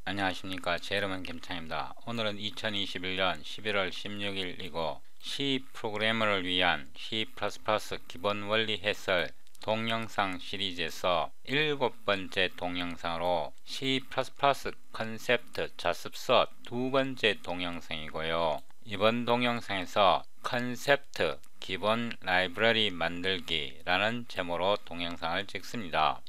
안녕하십니까. 제 이름은 김창입니다. 오늘은 2021년 11월 16일이고 C 프로그래머를 위한 C++ 기본 원리 해설 동영상 시리즈에서 7번째 동영상으로 C++ 컨셉트 자습서 2번째 동영상이고요. 이번 동영상에서 컨셉트 기본 라이브러리 만들기 라는 제목으로 동영상을 찍습니다.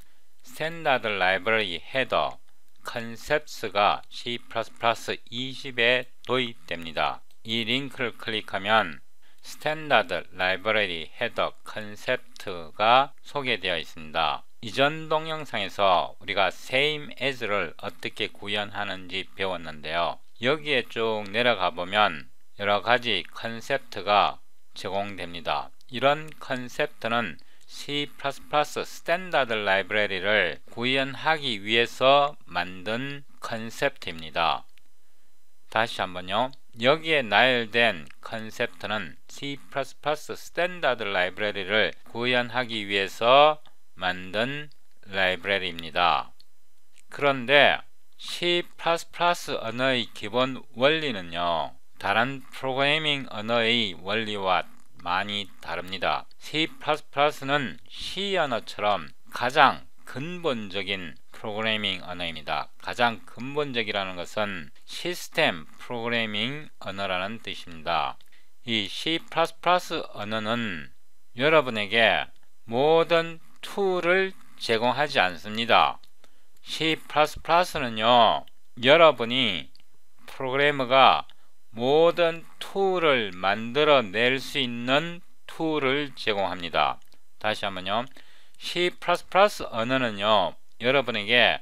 스탠다드 라이브러리 헤더 컨셉트가 C++ 20에 도입됩니다. 이 링크를 클릭하면 스탠다드 라이브러리 헤더 컨셉트가 소개되어 있습니다. 이전 동영상에서 우리가 same as를 어떻게 구현하는지 배웠는데요. 여기에 쭉 내려가 보면 여러가지 컨셉트가 제공됩니다. 이런 컨셉트는 C++ 스탠다드 라이브러리를 구현하기 위해서 만든 컨셉트입니다. 다시 한번요. 여기에 나열된 컨셉트는 C++ 스탠다드 라이브러리를 구현하기 위해서 만든 라이브러리입니다. 그런데 C++ 언어의 기본 원리는요, 다른 프로그래밍 언어의 원리와 많이 다릅니다. C++는 C 언어처럼 가장 근본적인 프로그래밍 언어입니다. 가장 근본적이라는 것은 시스템 프로그래밍 언어라는 뜻입니다. 이 C++ 언어는 여러분에게 모든 툴을 제공하지 않습니다. C++는요, 여러분이 프로그래머가 모든 툴을 만들어낼 수 있는 툴을 제공합니다. 다시 한번요. C++ 언어는요, 여러분에게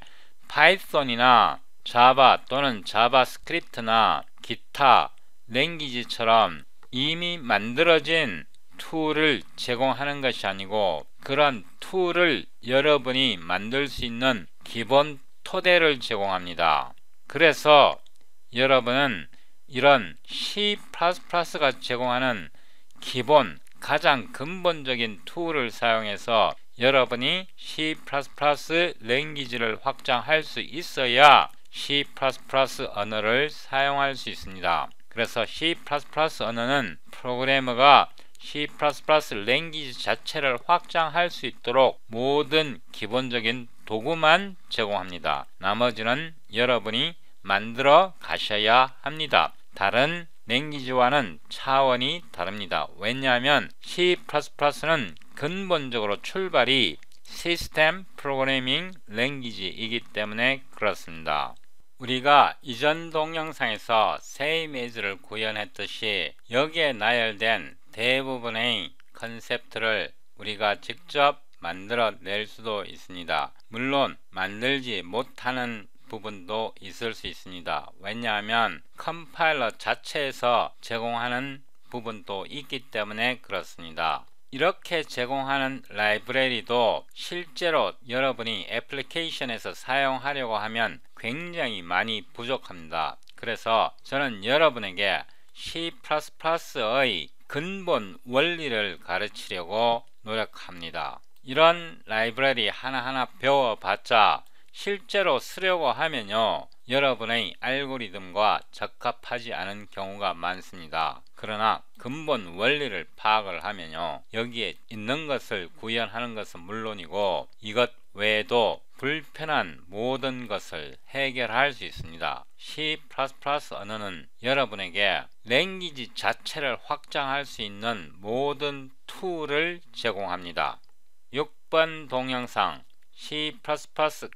파이썬이나 자바 또는 자바스크립트나 기타 랭귀지처럼 이미 만들어진 툴을 제공하는 것이 아니고, 그런 툴을 여러분이 만들 수 있는 기본 토대를 제공합니다. 그래서 여러분은 이런 C++가 제공하는 기본 가장 근본적인 툴을 사용해서 여러분이 C++ 랭귀지를 확장할 수 있어야 C++ 언어를 사용할 수 있습니다. 그래서 C++ 언어는 프로그래머가 C++ 랭귀지 자체를 확장할 수 있도록 모든 기본적인 도구만 제공합니다. 나머지는 여러분이 만들어 가셔야 합니다. 다른 랭귀지와는 차원이 다릅니다. 왜냐하면 C++는 근본적으로 출발이 시스템 프로그래밍 랭귀지이기 때문에 그렇습니다. 우리가 이전 동영상에서 same as를 구현했듯이 여기에 나열된 대부분의 컨셉트를 우리가 직접 만들어낼 수도 있습니다. 물론 만들지 못하는 부분도 있을 수 있습니다. 왜냐하면 컴파일러 자체에서 제공하는 부분도 있기 때문에 그렇습니다. 이렇게 제공하는 라이브러리도 실제로 여러분이 애플리케이션에서 사용하려고 하면 굉장히 많이 부족합니다. 그래서 저는 여러분에게 C++의 근본 원리를 가르치려고 노력합니다. 이런 라이브러리 하나하나 배워봤자 실제로 쓰려고 하면요, 여러분의 알고리즘과 적합하지 않은 경우가 많습니다. 그러나 근본 원리를 파악을 하면요, 여기에 있는 것을 구현하는 것은 물론이고 이것 외에도 불편한 모든 것을 해결할 수 있습니다. C++ 언어는 여러분에게 랭귀지 자체를 확장할 수 있는 모든 툴을 제공합니다. 6번 동영상 C++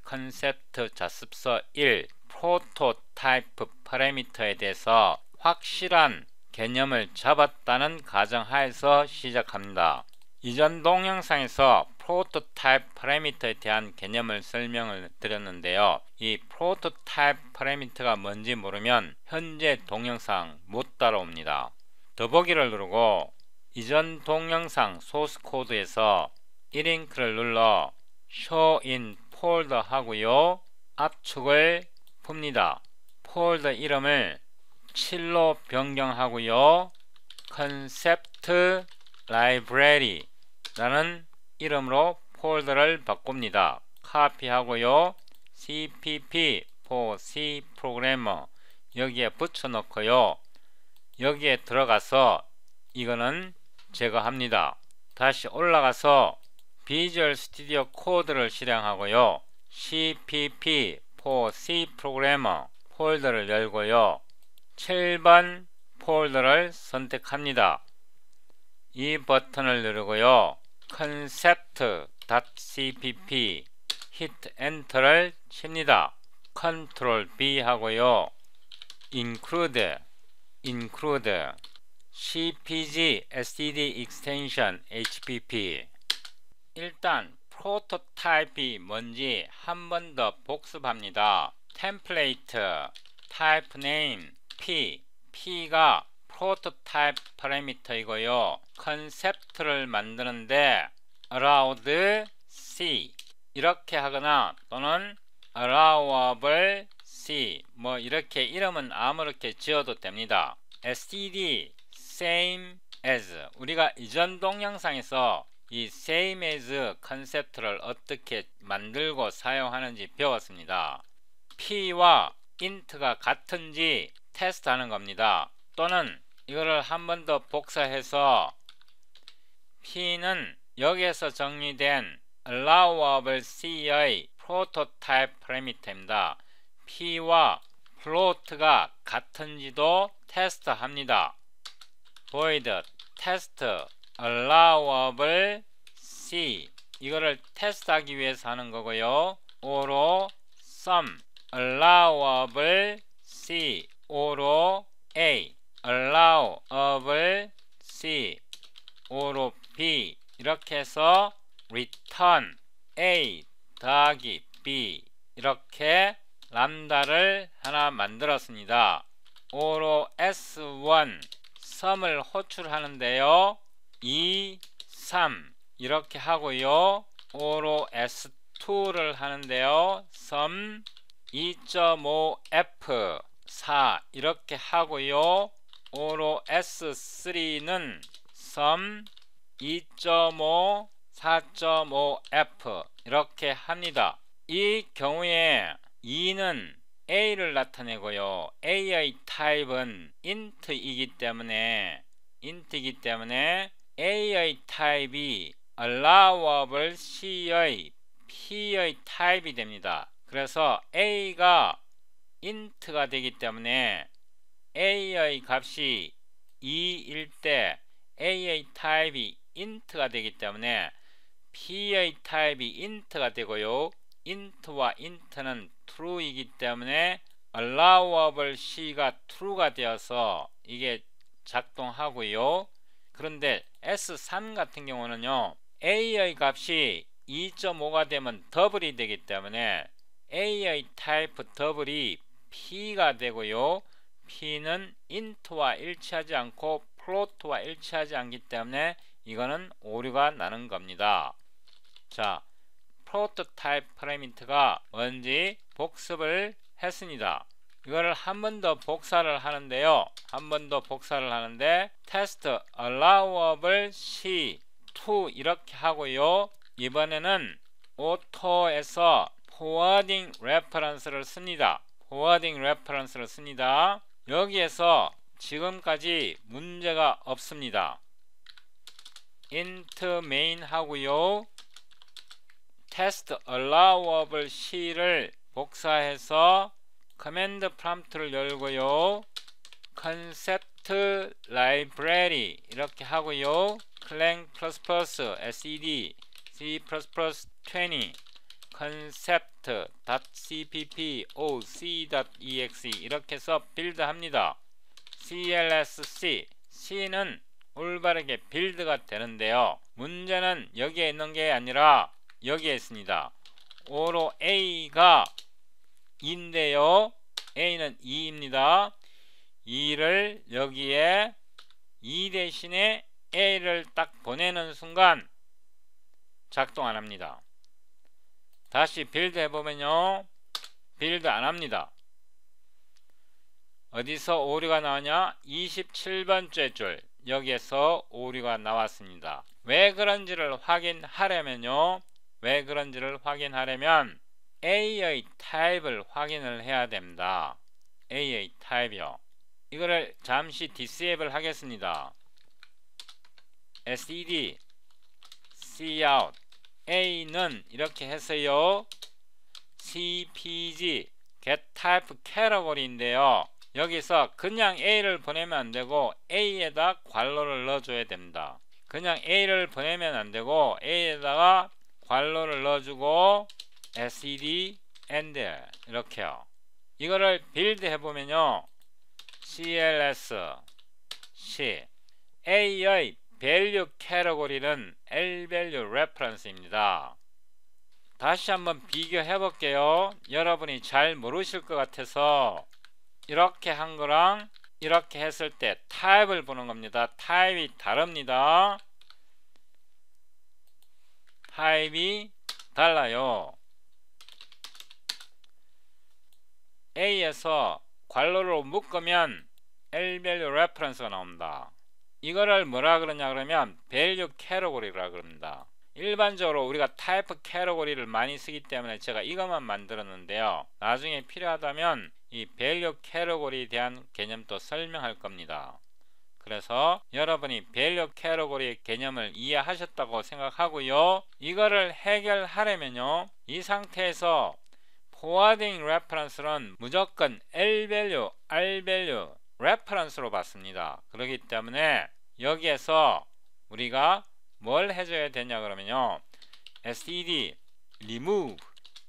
컨셉트 자습서 1 프로토타입 파라미터에 대해서 확실한 개념을 잡았다는 가정하에서 시작합니다. 이전 동영상에서 프로토타입 파라미터에 대한 개념을 설명을 드렸는데요. 이 프로토타입 파라미터가 뭔지 모르면 현재 동영상 못 따라옵니다. 더보기를 누르고 이전 동영상 소스 코드에서 이 링크를 눌러 show in folder 하고요, 압축을 풉니다. 폴더 이름을 7로 변경하고요, concept library 라는 이름으로 폴더를 바꿉니다. 카피하고요, cpp for C 프로그래머 여기에 붙여 놓고요. 여기에 들어가서 이거는 제거합니다. 다시 올라가서 비주얼 스튜디오 코드를 실행하고요. CPP for C 프로그래머 폴더를 열고요. 7번 폴더를 선택합니다. 이 버튼을 누르고요. concept.cpp 히트 엔터를 칩니다. 컨트롤 B 하고요. include cpg std extension hpp 일단 프로토타입이 뭔지 한 번 더 복습합니다. 템플레이트 타입 네임 P가 프로토타입 파라미터이고요. 컨셉트를 만드는데 allowed C 이렇게 하거나 또는 allowable C 뭐 이렇게 이름은 아무렇게 지어도 됩니다. std same as 우리가 이전 동영상에서 이 same as 컨셉트를 어떻게 만들고 사용하는지 배웠습니다. P와 int가 같은지 테스트하는 겁니다. 또는 이거를 한 번 더 복사해서 P는 여기에서 정리된 allowable C의 프로토타입 파라미터입니다. P와 float가 같은지도 테스트합니다. void test allowable C 이거를 테스트하기 위해서 하는 거고요. 오로 sum allowable C 오로 A allowable C 오로 B 이렇게 해서 return A 더하기 B 이렇게 람다를 하나 만들었습니다. 오로 S1 sum을 호출하는데요. 2, 3 이렇게 하고요. 오로 S2를 하는데요. sum 2.5F 4 이렇게 하고요. 오로 S3는 sum 2.5 4.5F 이렇게 합니다. 이 경우에 2는 A를 나타내고요. A의 타입은 int이기 때문에 A의 타입이 allowable C의 P의 타입이 됩니다. 그래서 A가 int가 되기 때문에 A의 값이 2일 때 A의 타입이 int가 되기 때문에 P의 타입이 int가 되고요. int와 int는 true이기 때문에 allowable C가 true가 되어서 이게 작동하고요. 그런데 S3 같은 경우는요. A의 값이 2.5가 되면 더블이 되기 때문에 A의 타입 더블이 P가 되고요. P는 int와 일치하지 않고 float와 일치하지 않기 때문에 이거는 오류가 나는 겁니다. 자, 프로토타입 파라미터가 뭔지 복습을 했습니다. 이거를 한 번 더 복사를 하는데요. test allowable C2 이렇게 하고요. 이번에는 오토에서 forwarding reference를 씁니다. 여기에서 지금까지 문제가 없습니다. int main 하고요. test allowable C를 복사해서 커맨드 프롬프트를 열고요. concept library 이렇게 하고요. clang++ sed c++20 concept.cpp oc.exe 이렇게 해서 빌드합니다. clsc C는 올바르게 빌드가 되는데요. 문제는 여기에 있는 게 아니라 여기에 있습니다. 오로 A가 2인데요. A는 2입니다. 2를 여기에 2 대신에 A를 딱 보내는 순간 작동 안합니다. 다시 빌드 해보면요. 빌드 안합니다. 어디서 오류가 나오냐? 27번째 줄 여기에서 오류가 나왔습니다. 왜 그런지를 확인하려면 A의 타입을 확인을 해야 됩니다. A의 타입이요. 이거를 잠시 disable 하겠습니다. SED cout A는 이렇게 해서요. CPG get type category인데요. 여기서 그냥 A를 보내면 안되고 A에다 괄호를 넣어줘야 됩니다. 그냥 A를 보내면 안되고 A에다가 괄호를 넣어주고 SED and 이렇게요. 이거를 빌드 해보면요. CLS C A의 value category는 L-value reference입니다. 다시 한번 비교해 볼게요. 여러분이 잘 모르실 것 같아서 이렇게 한 거랑 이렇게 했을 때 타입을 보는 겁니다. 타입이 다릅니다. 타입이 달라요. A에서 괄호로 묶으면 L-value reference가 나옵니다. 이거를 뭐라 그러냐 그러면 value category라 그럽니다. 일반적으로 우리가 타입 캐터고리를 많이 쓰기 때문에 제가 이것만 만들었는데요. 나중에 필요하다면 이 value 캐터고리에 대한 개념도 설명할 겁니다. 그래서 여러분이 value 캐터고리의 개념을 이해하셨다고 생각하고요. 이거를 해결하려면요. 이 상태에서 forwarding reference는 무조건 L-value, R-value reference로 받습니다. 그렇기 때문에 여기에서 우리가 뭘 해줘야 되냐 그러면요. SED remove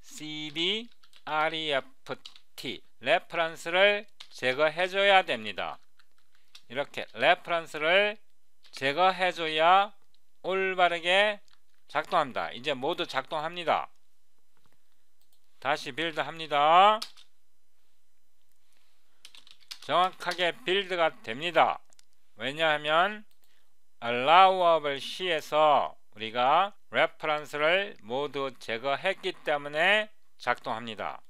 CB REFT 레퍼런스를 제거해줘야 됩니다. 이렇게 레퍼런스를 제거해줘야 올바르게 작동합니다. 이제 모두 작동합니다. 다시 빌드 합니다. 정확하게 빌드가 됩니다. 왜냐하면 allowable C에서 우리가 레퍼런스를 모두 제거했기 때문에 작동합니다.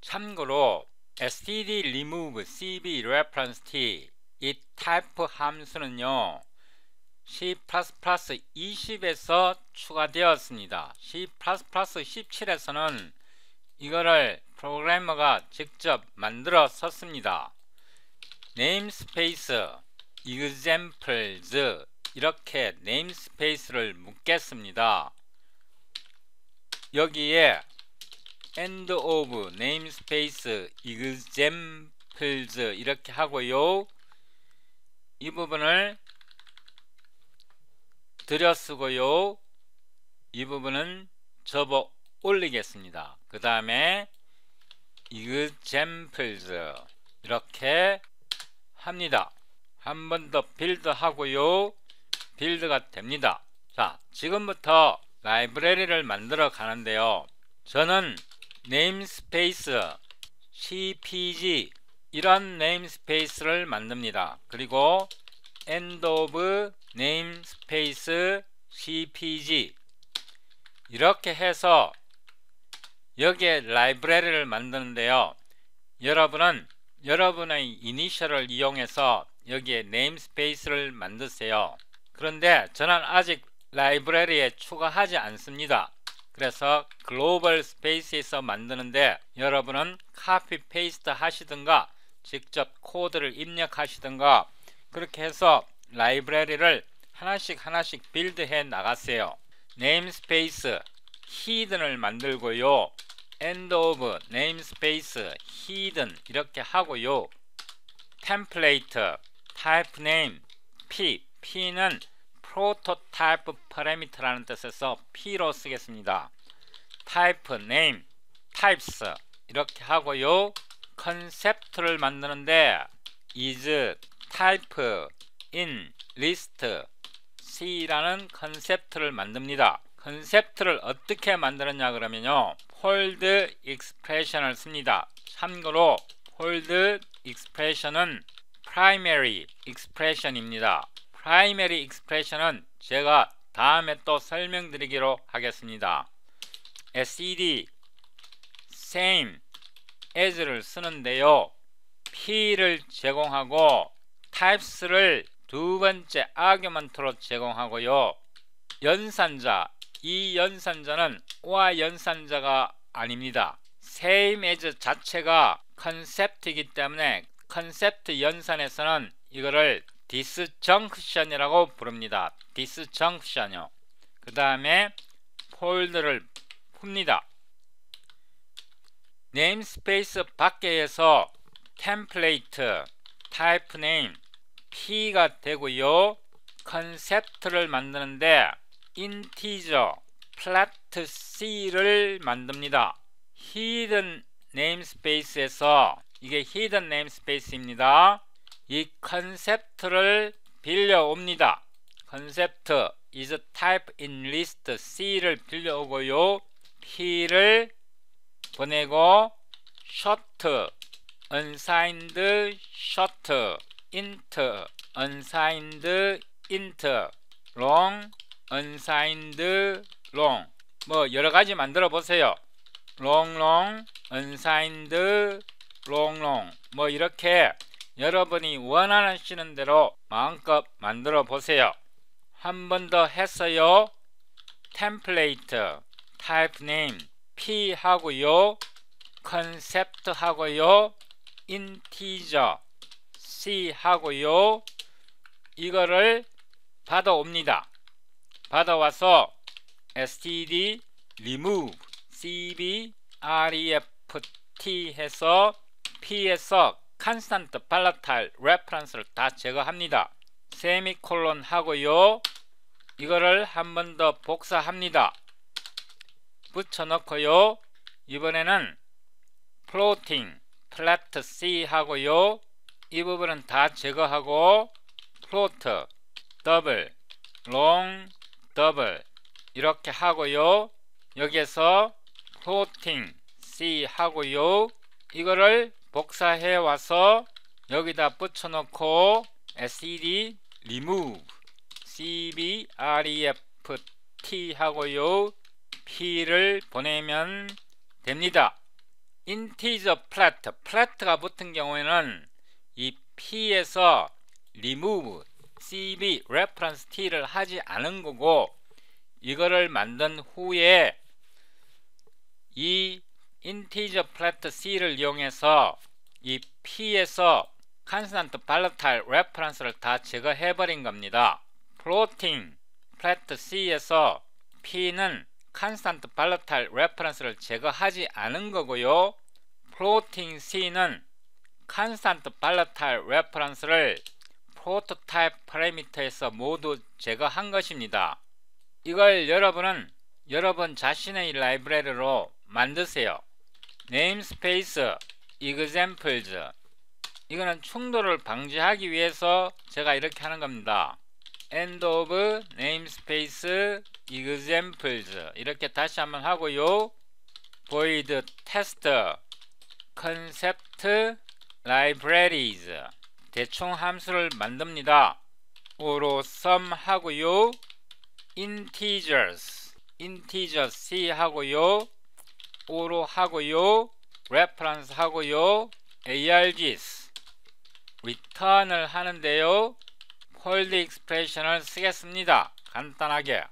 참고로 std remove cb reference t 이 타입 함수는요 C++ 20에서 추가되었습니다. C++ 17에서는 이거를 프로그래머가 직접 만들어 썼습니다. namespace examples 이렇게 네임스페이스를 묻겠습니다. 여기에 end of namespace examples 이렇게 하고요. 이 부분을 들여쓰고요. 이 부분은 접어 올리겠습니다. 그 다음에 examples 이렇게 합니다. 한 번 더 빌드 하고요. 빌드가 됩니다. 자, 지금부터 라이브러리를 만들어 가는데요. 저는 네임스페이스 CPG 이런 네임스페이스를 만듭니다. 그리고 end of namespace CPG 이렇게 해서 여기에 라이브러리를 만드는데요. 여러분은 여러분의 이니셜을 이용해서 여기에 네임스페이스를 만드세요. 그런데 저는 아직 라이브러리에 추가하지 않습니다. 그래서 글로벌 스페이스에서 만드는데 여러분은 카피 페이스트 하시든가 직접 코드를 입력하시든가 그렇게 해서 라이브러리를 하나씩 빌드해 나가세요. 네임스페이스 히든을 만들고요. end of namespace hidden 이렇게 하고요. 템플레이트 type name P는 prototype parameter라는 뜻에서 P로 쓰겠습니다. type name types 이렇게 하고요. 컨셉트를 만드는데 is type in list C라는 컨셉트를 만듭니다. 컨셉트를 어떻게 만들었냐 그러면요. hold expression을 씁니다. 참고로 hold expression은 primary expression입니다. primary expression은 제가 다음에 또 설명드리기로 하겠습니다. SED same as를 쓰는데요. P를 제공하고 types를 두 번째 아규먼트로 제공하고요. 연산자 이 연산자는 오화 연산자가 아닙니다. same as 자체가 컨셉트이기 때문에 컨셉트 연산에서는 이거를 disjunction이라고 부릅니다. disjunction이요. 그 다음에 폴드를 풉니다. 네임스페이스 밖에서 템플레이트, 타입 네임, P가 되고요. 컨셉트를 만드는데 인티저, 플랫 C를 만듭니다. 히든 네임스페이스에서 이게 히든 네임스페이스입니다. 이 컨셉트를 빌려옵니다. 컨셉트 is type in list C를 빌려오고요. P를 보내고 short, unsigned short, int, unsigned int, long, unsigned long 뭐 여러가지 만들어 보세요. long long, unsigned long long 뭐 이렇게 여러분이 원하는 쓰는 대로 마음껏 만들어 보세요. 한 번 더 했어요. 템플레이트, 타입 네임 P 하고요. 컨셉트 하고요. 인티저 C 하고요. 이거를 받아옵니다. 받아와서 std remove cb reft 해서 P에서 constant volatile reference를 다 제거합니다. 세미콜론 하고요. 이거를 한 번 더 복사합니다. 붙여넣고요. 이번에는 floating, flat C 하고요. 이 부분은 다 제거하고 float, double, long, double 이렇게 하고요. 여기에서 floating C 하고요. 이거를 복사해 와서 여기다 붙여놓고 std remove cb reft 하고요. P를 보내면 됩니다. 인티저 플랫, 플랫가 붙은 경우에는 이 P에서 remove cb reference t를 하지 않은 거고, 이거를 만든 후에 이 인티저 플랫 c를 이용해서 이 P에서 constant volatile reference를 다 제거해 버린 겁니다. floating 플랫 c에서 P는 constant volatile reference를 제거하지 않은 거고요. floating c는 constant volatile reference를 prototype parameter에서 모두 제거한 것입니다. 이걸 여러분은 여러분 자신의 라이브러리로 만드세요. namespace examples, 이거는 충돌을 방지하기 위해서 제가 이렇게 하는 겁니다. end of namespace examples 이렇게 다시 한번 하고요. void test concept libraries 대충 함수를 만듭니다. 오로 sum 하고요. integers integer C 하고요. 오로 하고요. reference 하고요. args return을 하는데요. hold expression을 쓰겠습니다. 간단하게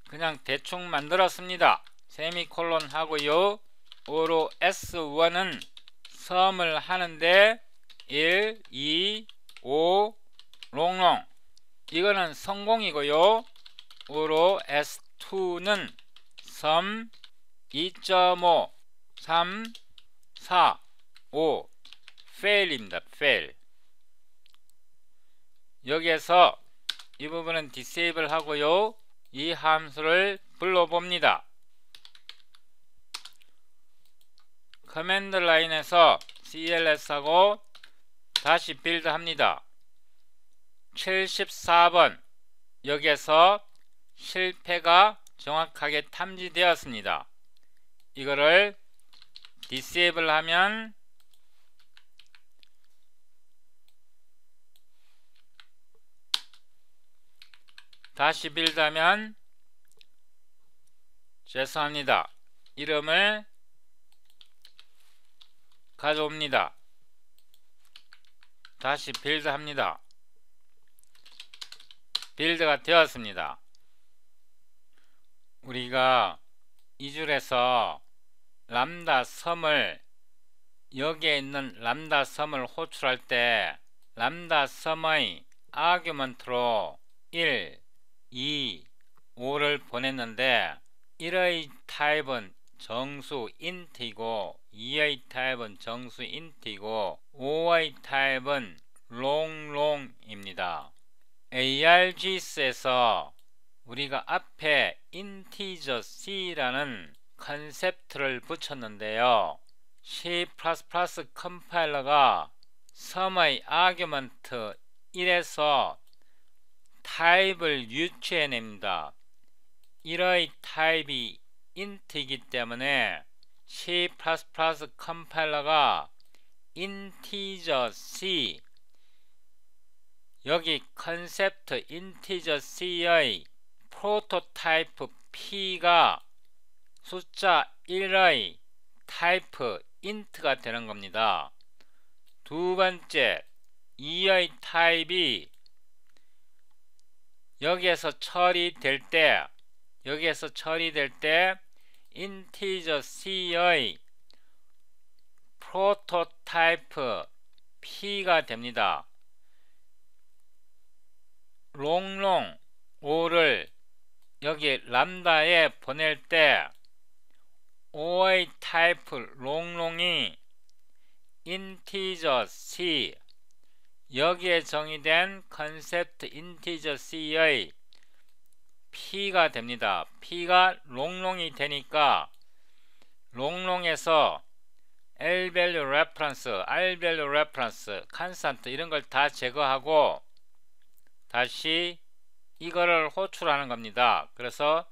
그냥 대충 만들었습니다. 세미콜론 하고요. 오로 s1은 sum을 하는데 1, 2, 5, 롱롱 이거는 성공이고요. 오로 s2는 sum 2.5, 3, 4, 5 fail입니다. fail. 여기에서 이 부분은 disable 하고요. 이 함수를 불러봅니다. 커맨드 라인에서 cls하고 다시 빌드 합니다. 74번 여기에서 실패가 정확하게 탐지되었습니다. 이거를 disable 하면 다시 빌드하면 죄송합니다. 이름을 가져옵니다. 다시 빌드합니다. 빌드가 되었습니다. 우리가 이 줄에서 람다 섬을 여기에 있는 람다 섬을 호출할 때 람다 섬의 아규먼트로 1, 2, 5를 보냈는데 1의 타입은 정수 int이고 2의 타입은 정수 int이고 5의 타입은 롱롱입니다. ARGS에서 우리가 앞에 integer c라는 컨셉트를 붙였는데요. C++ 컴파일러가 섬의 아규먼트 1에서 타입을 유추해냅니다. 1의 타입이 int이기 때문에 C++ 컴파일러가 integer c 여기 컨셉트 integer c의 프로토타입 p가 숫자 1의 타입 int가 되는 겁니다. 두 번째 2의 타입이 여기에서 처리될 때 integer c의 프로토타입 p가 됩니다. 롱롱 5를 여기 람다에 보낼 때 5의 타입 롱롱이 integer c 여기에 정의된 컨셉트 integer c의 p가 됩니다. p가 롱롱이 되니까 롱롱에서 L-value reference, R-value reference, constant 이런 걸 다 제거하고 다시 이거를 호출하는 겁니다. 그래서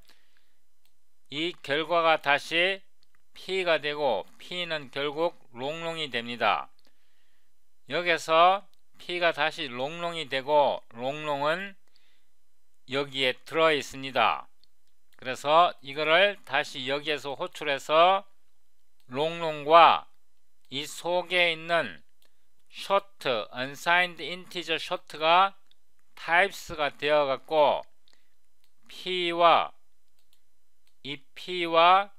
이 결과가 다시 p가 되고 p는 결국 롱롱이 됩니다. 여기서 p가 다시 롱롱이 되고 롱롱은 여기에 들어 있습니다. 그래서 이거를 다시 여기에서 호출해서 롱롱과 이 속에 있는 short, unsigned integer short가 types가 되어 갖고 p와 이 p가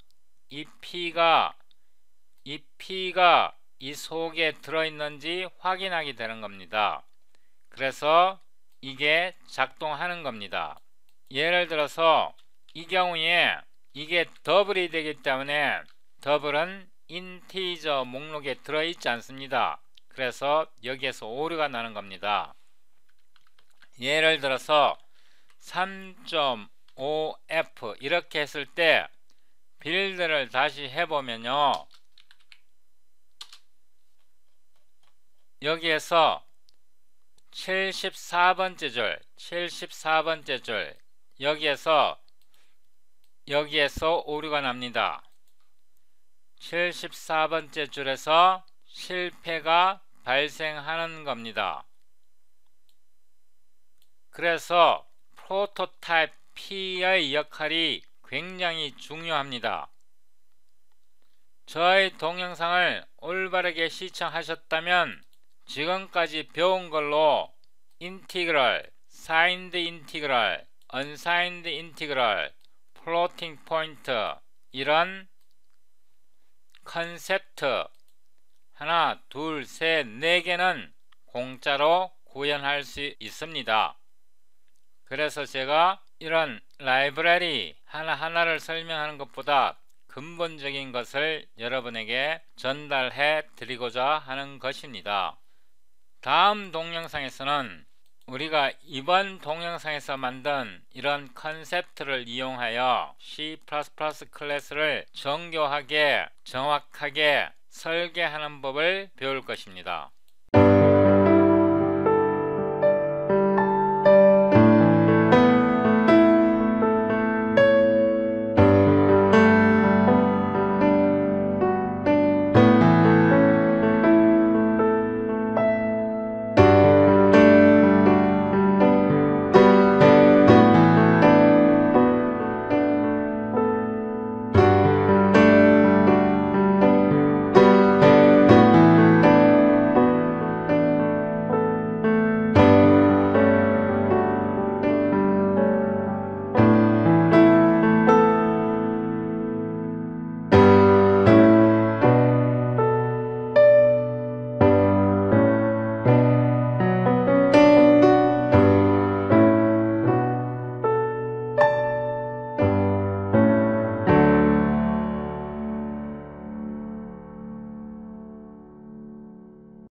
이 속에 들어있는지 확인하게 되는 겁니다. 그래서 이게 작동하는 겁니다. 예를 들어서 이 경우에 이게 더블이 되기 때문에 더블은 인티저 목록에 들어있지 않습니다. 그래서 여기에서 오류가 나는 겁니다. 예를 들어서 3.5f 이렇게 했을 때 빌드를 다시 해보면요, 여기에서 74번째 줄 여기에서 오류가 납니다. 74번째 줄에서 실패가 발생하는 겁니다. 그래서 프로토타입 P의 역할이 굉장히 중요합니다. 저의 동영상을 올바르게 시청하셨다면 지금까지 배운 걸로 인티그럴, 사인드 인티그럴, 언사인드 인티그럴, 플로팅 포인트 이런 컨셉트 하나, 둘, 셋, 네 개는 공짜로 구현할 수 있습니다. 그래서 제가 이런 라이브러리 하나하나를 설명하는 것보다 근본적인 것을 여러분에게 전달해 드리고자 하는 것입니다. 다음 동영상에서는 우리가 이번 동영상에서 만든 이런 컨셉트를 이용하여 C++ 클래스를 정교하게 정확하게 설계하는 법을 배울 것입니다.